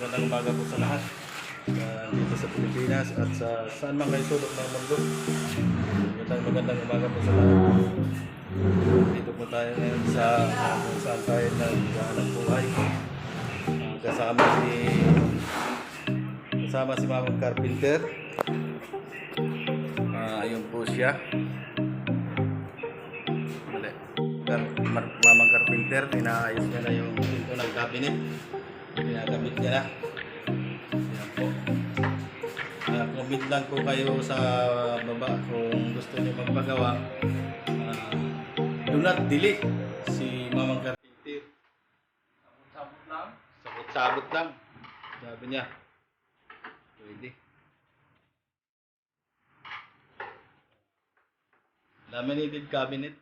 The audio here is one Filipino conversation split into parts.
magandang umaga po sa lahat. Dito sa Pilipinas at sa saan man kayo sulok ng mundo. Magandang umaga po sa lahat. Dito po tayo ngayon sa kung saan tayo naghahanap buhay. Kasama si Mamang Carpenter. Ayun po siya. Mamang Carpenter, inaayos niya na yung pinto ng cabinet. Ginagamit niya na. Yan po. Comment lang po kayo sa baba kung gusto niyo magpagawa. Do not delete si Mamang Carpenter. Sabot-sabot lang. Sabot-sabot lang. Sabi niya. Pwede. Laminated cabinet.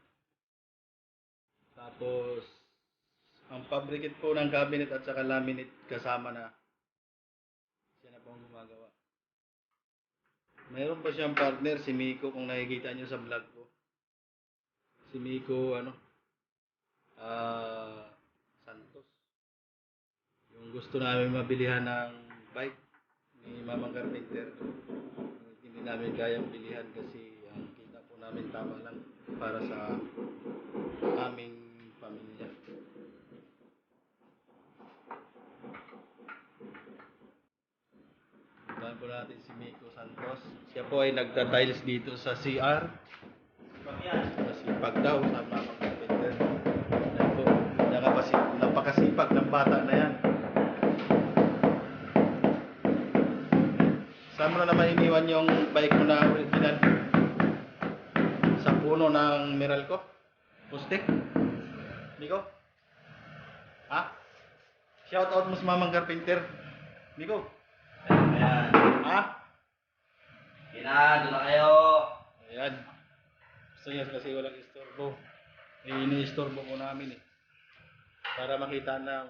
Tapos, ang fabricate po ng cabinet at saka laminate kasama na siya na po ang gumagawa. Mayroon pa siyang partner, si Miko, kung nakikita niyo sa vlog ko. Si Miko, Santos. Yung gusto namin mabilihan ng bike ni Mamang Carpenter. Hindi namin kayang bilihan kasi ang kita po namin tama lang para sa aming pamilya. Puntahan po natin si Miko Santos. Siya po ay nagta-tiles dito sa CR. Masipag daw sa Mamang Carpenter. Yan po, napakasipag ng bata na yan. Saan mo na naman iniwan yung bike mo na original? Sa puno ng Meralco? Poste? Miko? Ha? Shout out mo sa Mamang Carpenter. Miko? Ayan. Ha? Doon na kayo. Ayan. Gusto niya kasi walang istorbo. Ini-istorbo ko namin eh. Para makita ng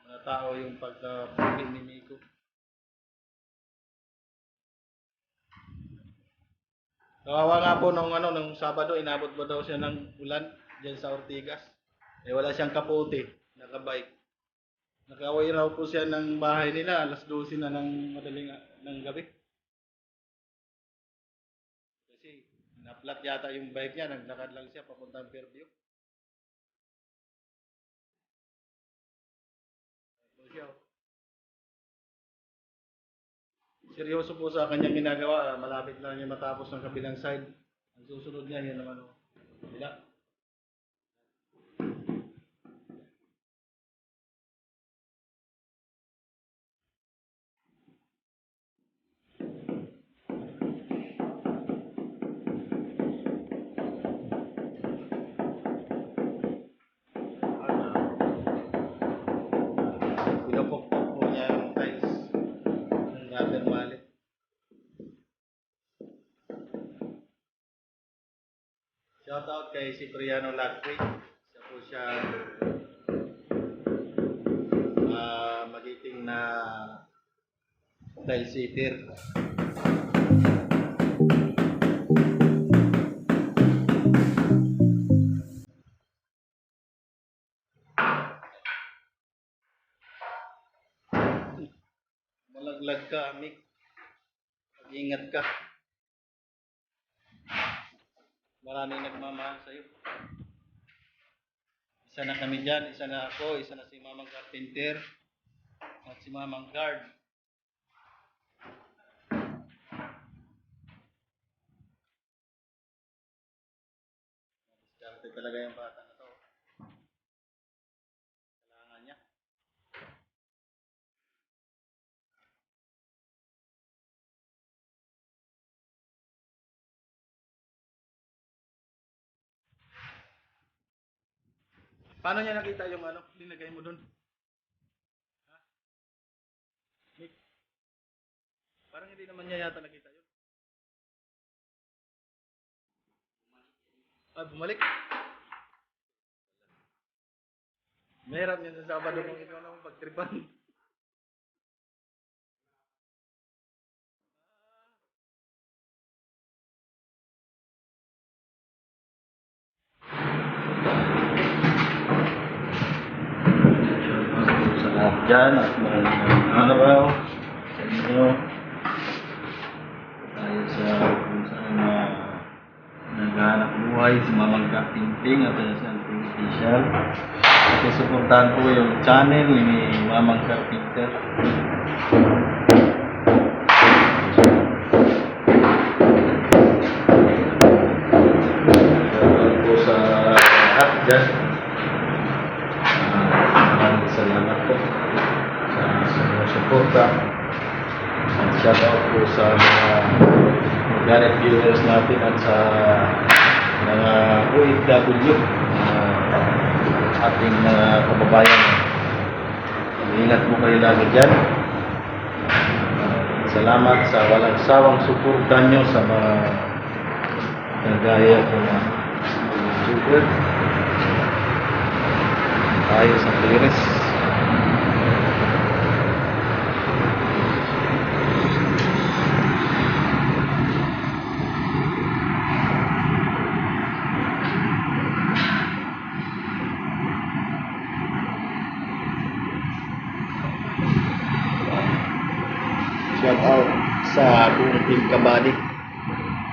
mga tao yung pagka-pagli ni Miko. Kawawa nga po nung Sabado, inabot ba daw siya ng ulan dyan sa Ortigas. Eh wala siyang kapote, nakabike. Nakaway raw po siya ng bahay nila, alas 12 na ng madaling ng gabi. Kasi na-flat yata yung bike niya, naglakad lang siya papuntang Fairview. Seryoso po sa kanyang ginagawa, malapit na niya matapos ng kabilang side. Ang susunod niya, yan naman o. Bila. Pinapokpok po niya yung tiles ng rubber mallet. Shout out kay Cipriano Lacque. Siya po siya magiting na tile sitter. Malaglag ka, Mick. Mag-ingat ka. Maraming nagmamahal sa'yo. Isa na kami dyan, isa na ako, isa na si Mamang Carpenter at si Mamang Guard. Diskarte talaga yung bata na to. Kailangan niya. Paano niya nakita yung linagay mo doon? Ha? Nick? Parang hindi naman niya yata nakita yun. Bumalik. Mahirap niya sa Sabado kung ikaw naman pagtripan. dyan at magandang araw sa inyo. Tayo sa kung saan naghahanap buhay si Mamang Carpinting at sa official. Kasi suportahan po yung channel ni Mamang Carpinter. Salamat po sa lahat dyan. Maraming salamat po sa suporta. Shout out po sa mga organic viewers natin at sa mga OFW ating mga kababayan. Ingat po kayo lagi dyan. Salamat sa walang sawang suporta nyo sa mga kagaya ko na YouTuber. Tayo sa Pilipinas. Shout out sa buong Team Kabady.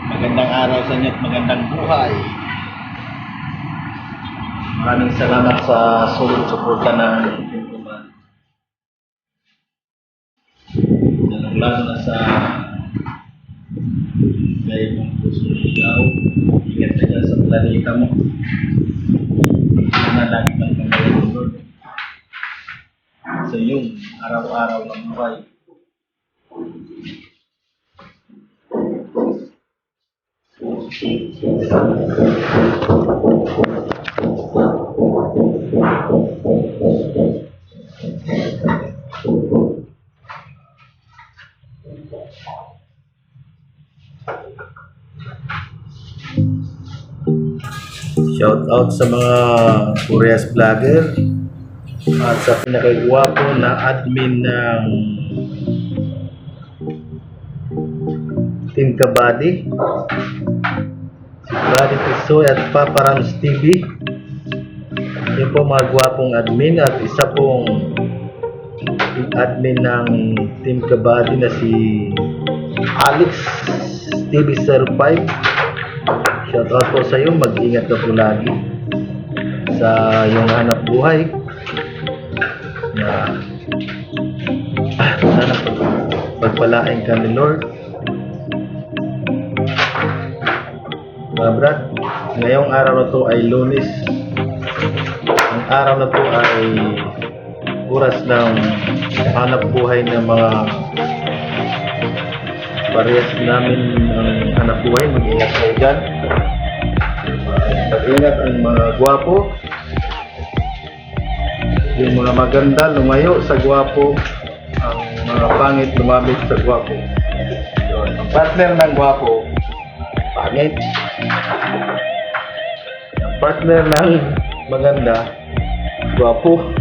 Magandang araw sa inyo at magandang buhay. Maraming salamat sa solid suporta ng Team Kabady. Lalo na sa gaya mong puso ng ikaw. Ingat ka dyan sa planeta mo. Sana lagi kang kamayan, Lord. Sa iyong araw-araw ng buhay. Shout out sa mga Koreas vlogger at sa pinakagwapo na admin ng Team Kabady, si Buddy Tisoy at Papa Rams TV. Yun po mga gwapong admin at isa pong admin ng Team Kabady na si Alex TV05. Shout out po sa iyo, mag-ingat ka po lagi sa iyong hanap buhay na sana pagpalain ka ni Lord. Mga brad, ngayong araw na to ay Lunes. Ang araw na to ay oras ng hanap buhay ng mga parehas namin ang hanap buhay. Mag-ingat kayo dyan. Mag-ingat ang mga gwapo. Yung mga maganda lumayo sa gwapo. Ang mga pangit lumapit sa gwapo. Ang partner ng gwapo, pangit. Ang partner ng maganda, gwapo.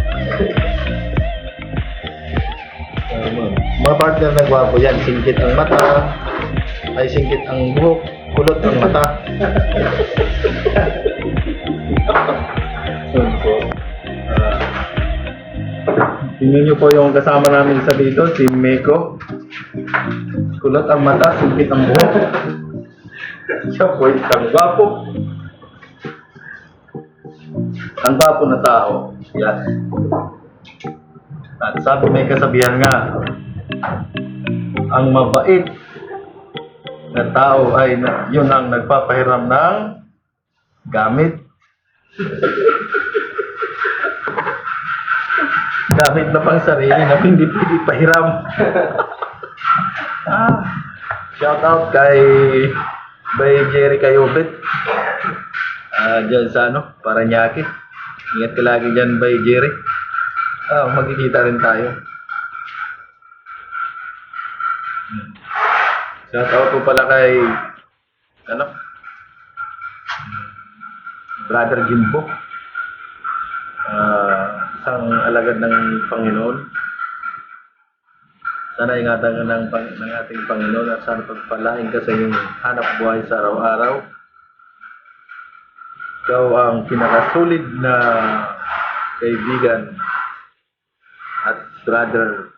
Mga partner na gwapo yan, singkit ang mata, ay singkit ang buhok, kulot ang mata. Tingnan nyo po yung kasama namin sa dito, si Meko. Kulot ang mata, singkit ang buhok. Siya po isang gwapo. Ang gwapo na tao, yan. At sabi may kasabihan nga, ang mabait na tao ay yun ang nagpapahiram ng gamit. Gamit na pang sarili na hindi pwede pahiram. Shout out kay Bay Jerry Kayobet. Diyan sa Paranaque. Ingat ka lagi dyan, Bay Jerry. Magkikita rin tayo. Shout out po pala kay Brother Jimbo. Isang alagad ng Panginoon. Sana ingatan ka ng ating Panginoon at sana pagpalain ka sa iyong hanap buhay sa araw-araw. Ikaw ang pinakasulid na kaibigan at brother.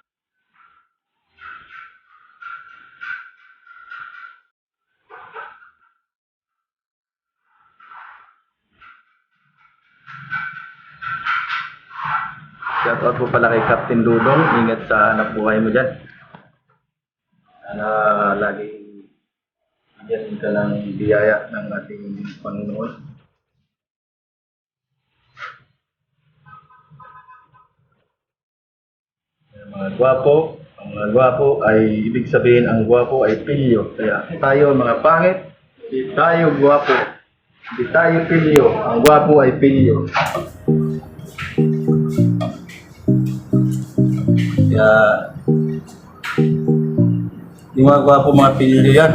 Shoutout po pala kay Captain Dudong. Ingat sa hanap buhay mo dyan. Sana laging bigyan ka ng biyaya ng ating Panginoon. Ang mga gwapo ay ibig sabihin ang gwapo ay pilyo. Kaya tayo mga pangit, hindi tayo gwapo. Hindi tayo pilyo. Ang gwapo ay pilyo. Kaya yung mga gwapo mga pilyo yan.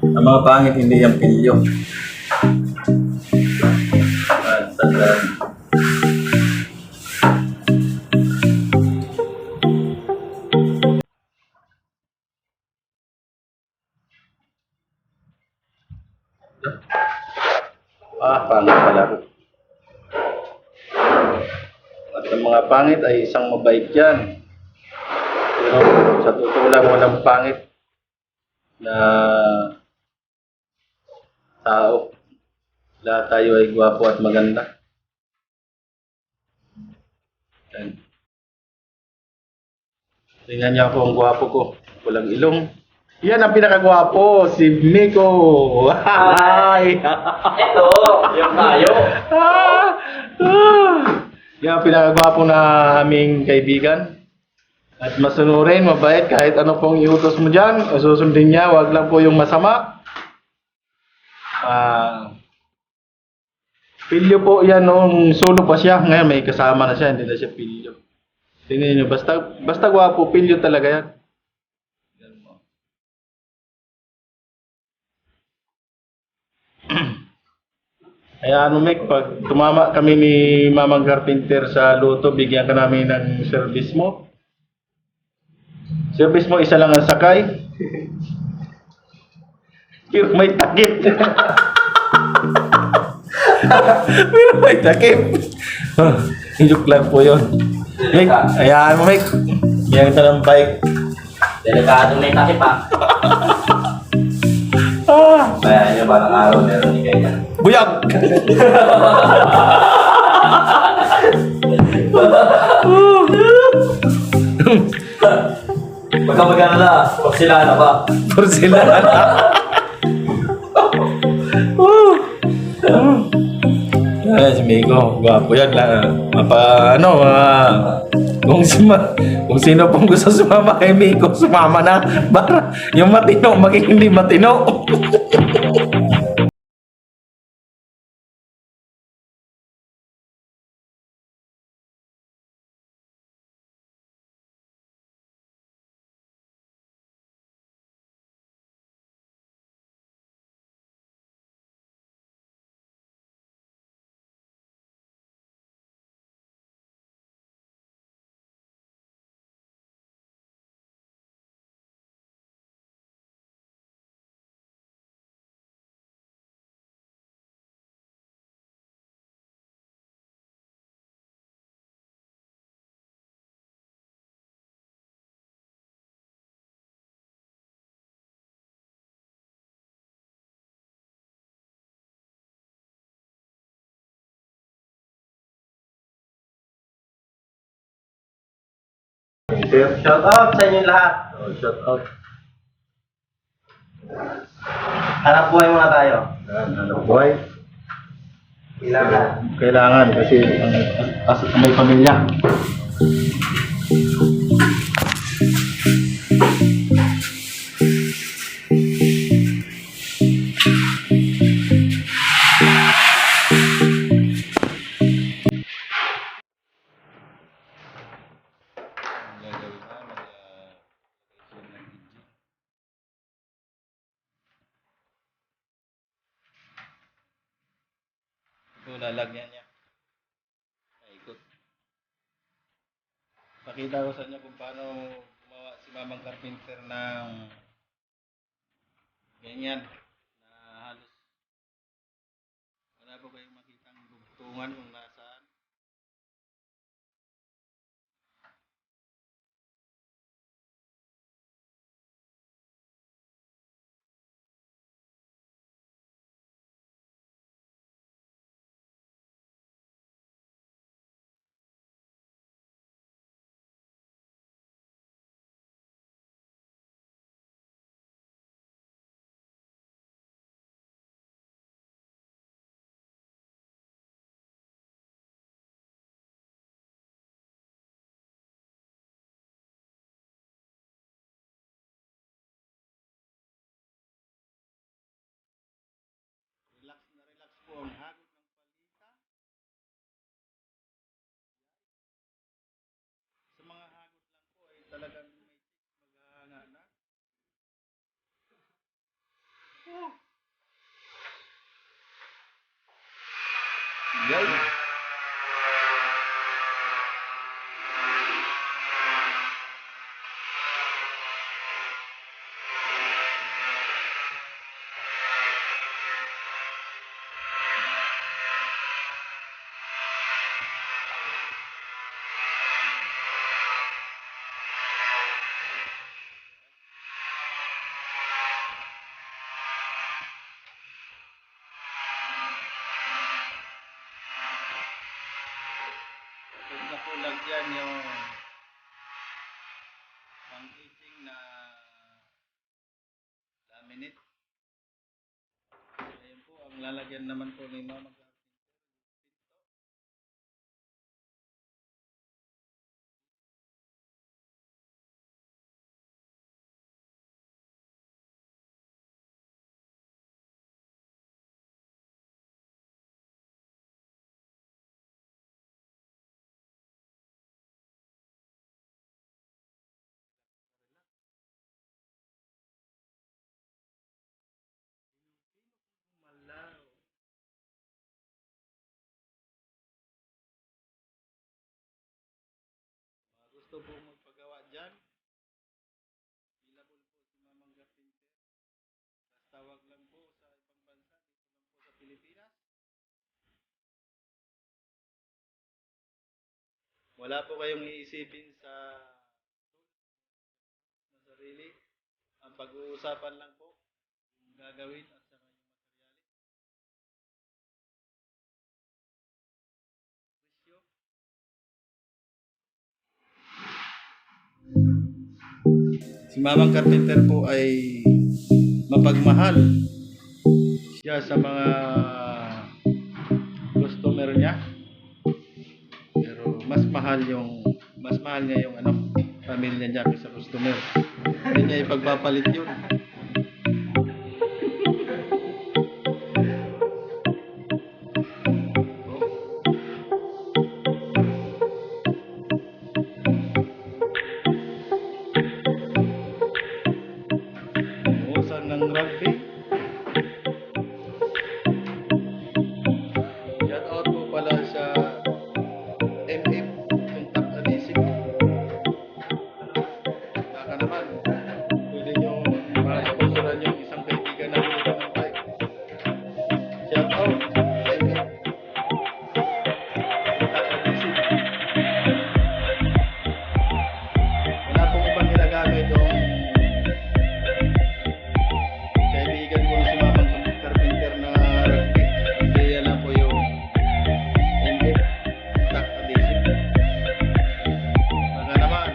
Ang mga pangit hindi yan pilyo. Pangit pala ako. At ang mga pangit ay isang mabait yan. Pero sa totoo lang walang pangit na tao. Lahat tayo ay gwapo at maganda. Yan. Tingnan niyo ako ang gwapo ko. Walang ilong. Yan ang pinakagwapo, si Miko. Hi! Ito, yung tayo. Yan ang pinakagwapo na aming kaibigan. At masunurin, mabait, kahit ano pong iutos mo dyan, susundin niya, wag lang po yung masama. Pilyo po yan noong solo pa siya. Ngayon may kasama na siya, hindi na siya pilyo. Tingnan niyo, basta gwapo, pilyo talaga yan. Yan mo. Kaya ano Mick, pag tumama kami ni Mamang Carpenter sa luto, bigyan ka namin ng service mo. Service mo, isa lang ang sakay. Pero may takip. Pero may takip. Joke lang po yun. Mick, ayan mo Mick. Bigyan kita ng bike. Delikado na yung takip ha. Kaya nyo ba ng araw meron ni kanya? Buyag! Huwag ka mag-alala, porcelana ba? Porcelana. Ay, si Miko, gwapo yan. Kung sino pong gusto sumama kay Miko, sumama na. Para yung matino, maging hindi matino. Shout out sa inyo lahat. Shout out. Hanap buhay muna tayo. Hanap buhay. Kailangan. Kailangan kasi may pamilya. Ito lalagyan niya. Ikot. Pakita ko sa inyo kung paano gumawa si Mamang Carpenter ng ganyan na halos wala po kayong makitang dugtungan kung nasaan. pang-aging na laminate. Ayun po, ang lalagyan naman po ni Mama Garden. Malaw. Gusto po magpagawa dyan. Available po si Mamang Garpinter. Basta tawag lang po sa ibang bansa, dito lang po sa Pilipinas. Wala po kayong iisipin sa sarili. Ang pag-uusapan lang po yung gagawin at saka yung materyales. Presyo. Si Mamang Carpenter po ay mapagmahal. Siya sa mga customer niya. Pero mas mahal niya yung pamilya niya kaysa customer. Hindi niya ipagpapalit yun. Umuusan ng rugby. Shout out po pala sa MM Contact Adhesive. Baka naman, pwede nyo ma-sponsoran yung isang kaibigan namin dito ng bike. Shout out MM Contact Adhesive. Wala pong ibang ginagamit yung kaibigan ko na si Mamang Carpenter na rugby. Kasi yan lang po yung MM Contact Adhesive. Baka naman,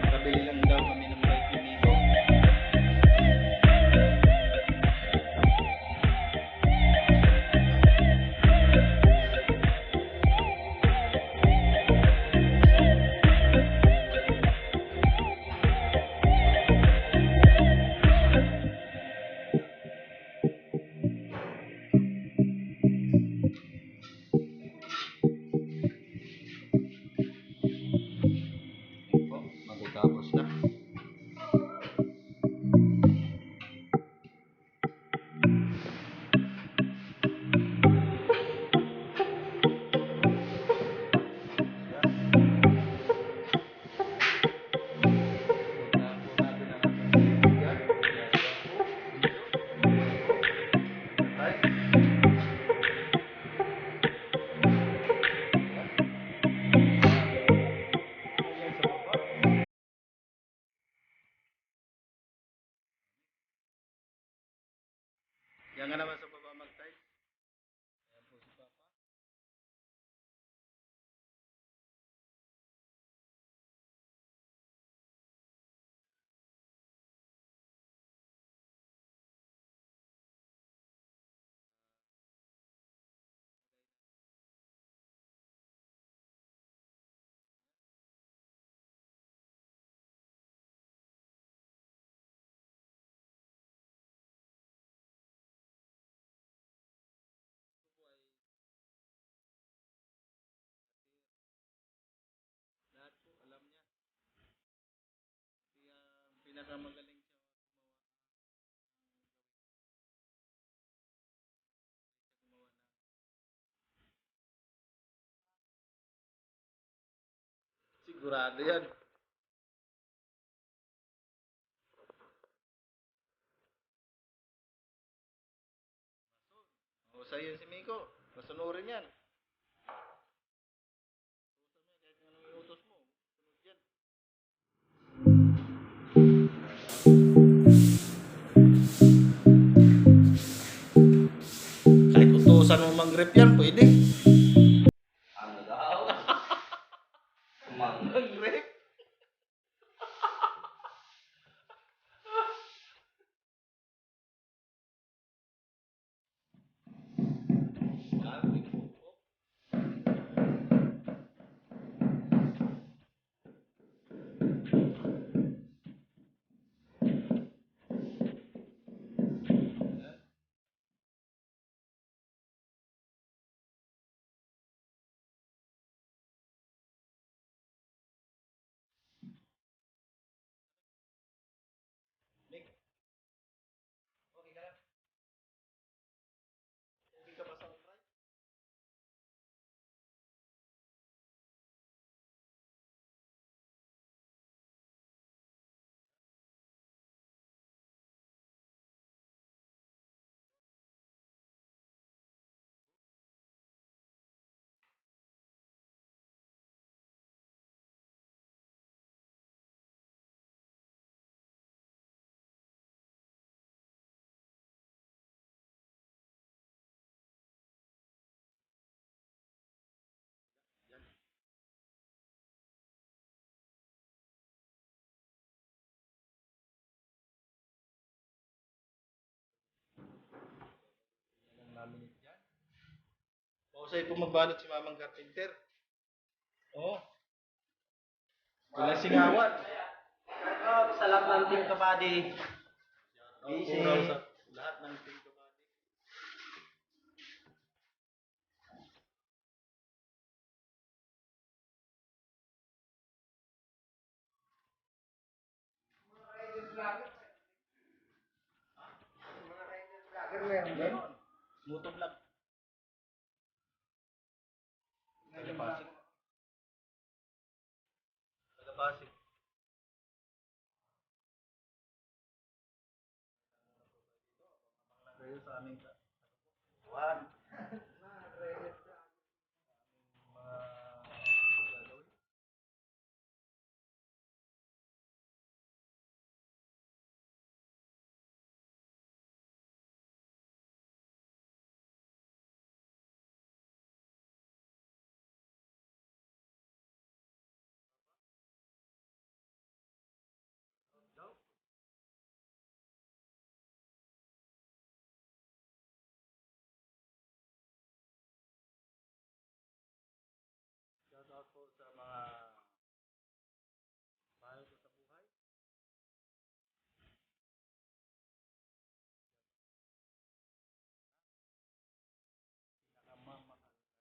kabili lang daw kami ng bike ni Miko. Oh, magtatapos na. Yan nga naman sa baba mag-tiles. Ayan po si Papa. Ito po ay lahat po alam niya. Kaya pinakamagaling siya gumawa ng sigurado yan. O sa'yo si Miko. Masunurin yan. Kahit anong iutos mo. Sunod yan. Kahit utusan mo mag-grip yan, pwede. Ano daw? Kumang. ng rep. Nick, okay ka lang? Okay ka ba sa umpray? Yan ang namin yan. Pausay po magbalot si Mamang Carpenter. Oo. Walang singawan. Sa lahat ng team kabady. Busy. Puraw sa lahat ng team kabady. Meron. Moto vlog. Taga-Pasig. Taga-Pasig. Kayo sa aming Juan. Shout out po sa mga mahal ko sa buhay. Pinakamamahal na nanay.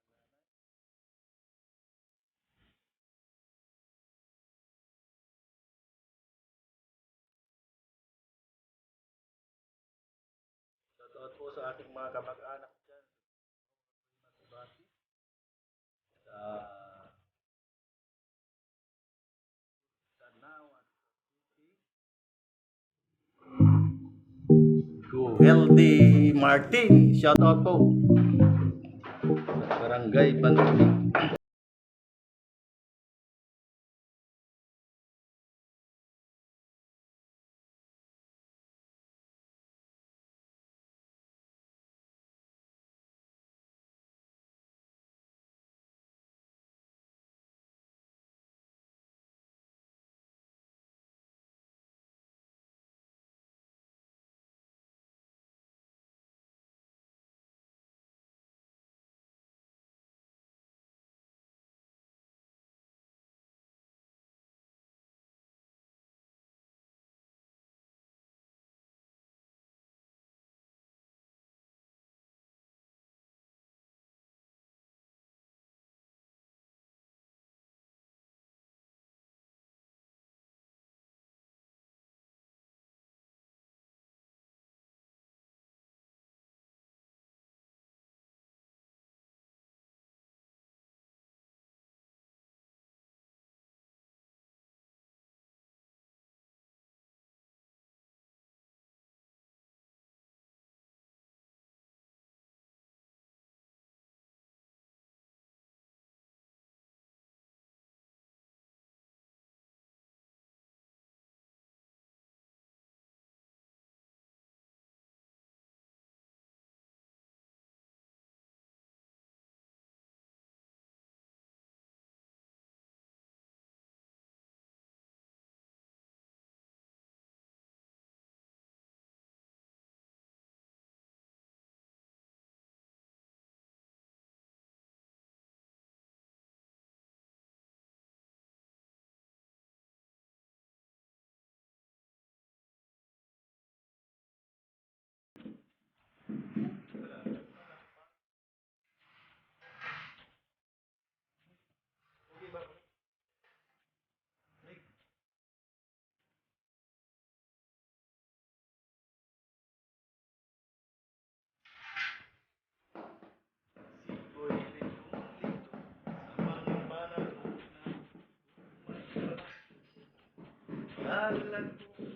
Shout out po sa ating mga kamag-anak dyan. Masibati. Sa Tanawan. To Healthy Martin. Shout out po. Sa Barangay Bantuig. Naglalag po.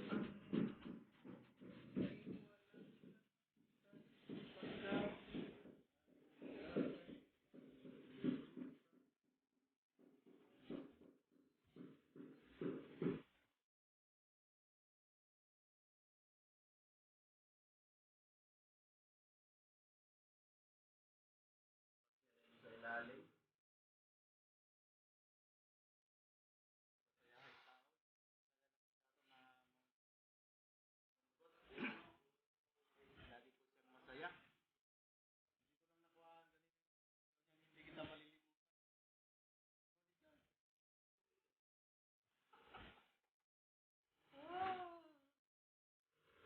Sa ilalim. Lagi po siyang masaya. Hindi kita malilimutan.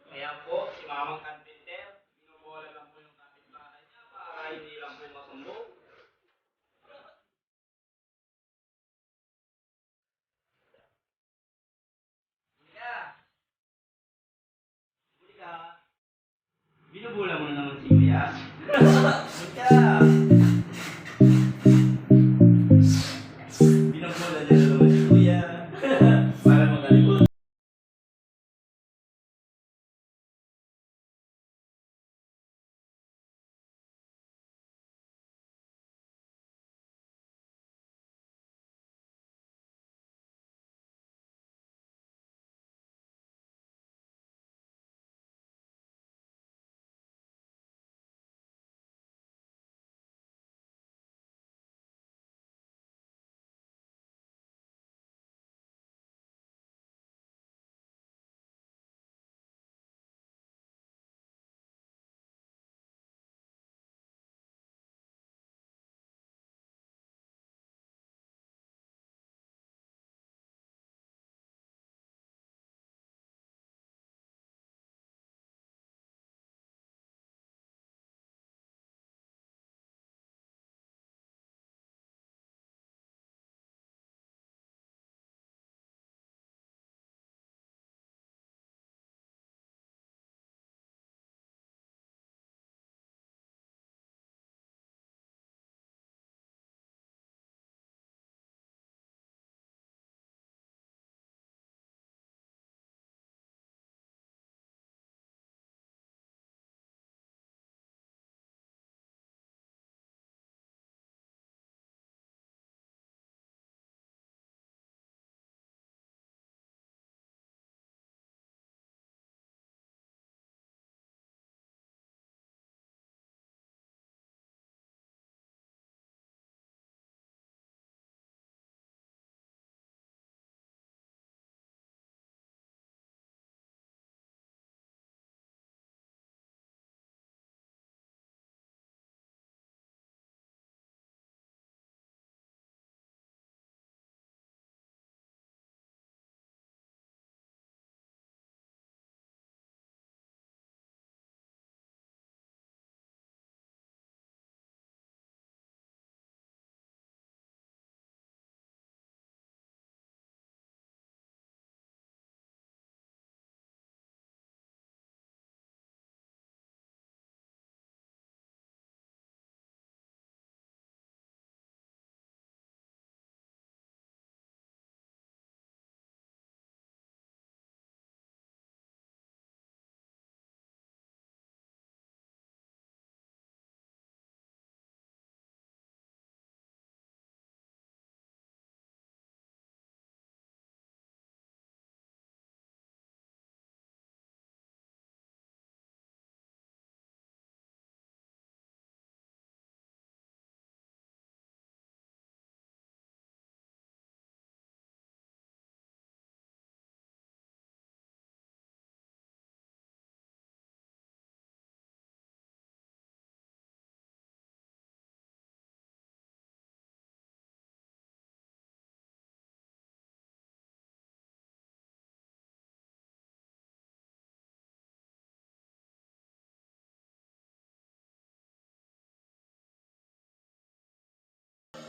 Kaya po, si Mamang Carpenter, binubola lang po yung kapitbahay niya para hindi lang po masumbong. Huli ka! Huli ka! Binubula mo na naman si Kuya. Huli ka! Binubula niya na naman si Kuya. Para makalimutan.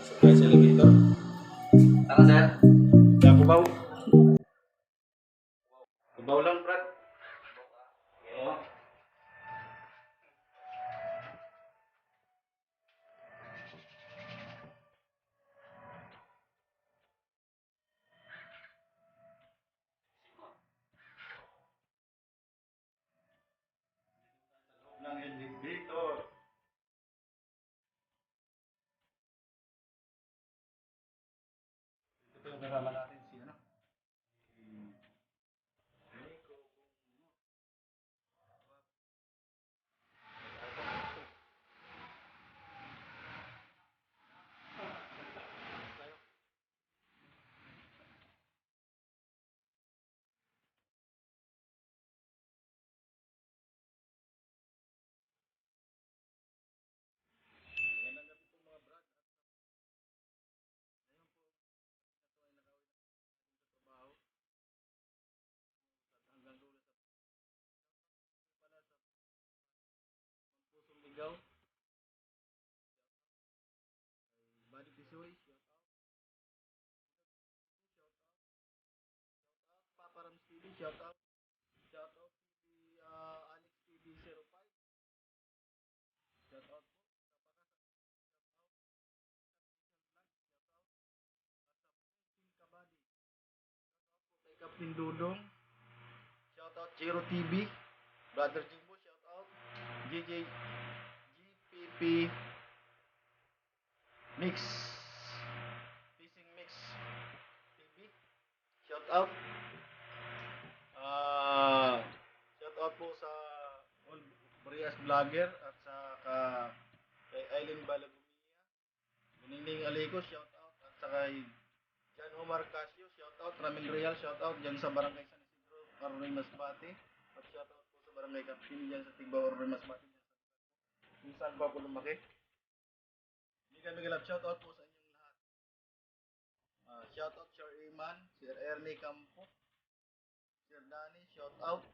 Sakay sa elevator. Tara, sir. Kubaw. Kubaw lang, Brad. Oo. yung kasama natin si ano? Magandang gabi po mga brad. Trabaho hanggang dulo sa pala sa pusong ligaw. Body Pisoy, shout out. Shout out. Papa Rams TV, shout out. Shout out si Alex TV 05. Shout out po. Shout out. Kabady. Kay Captain Dudong. Shout out Jero TV. Brother Jimbo, shout out. JJ GPP Mix. Fishing Mix TV. Shout out. Ah, shout out po sa all Brias Vlogger at sa kay Aileen Balagumia. Guningning Aliko, shout out. At sa kay Jan Omar Casio, shout out. Ramil Real, shout out dyan sa Barangay San Isidro, Caroline Masbate. At shout out po sa Barangay Captain dyan sa Tigbaw, Caroline Masbate. Kung saan pa po lumaki. Hindi kami galap, shout out po sa inyong lahat. Shout out Sir Iman, Sir Ernie Campo, Sir Danny, shout out.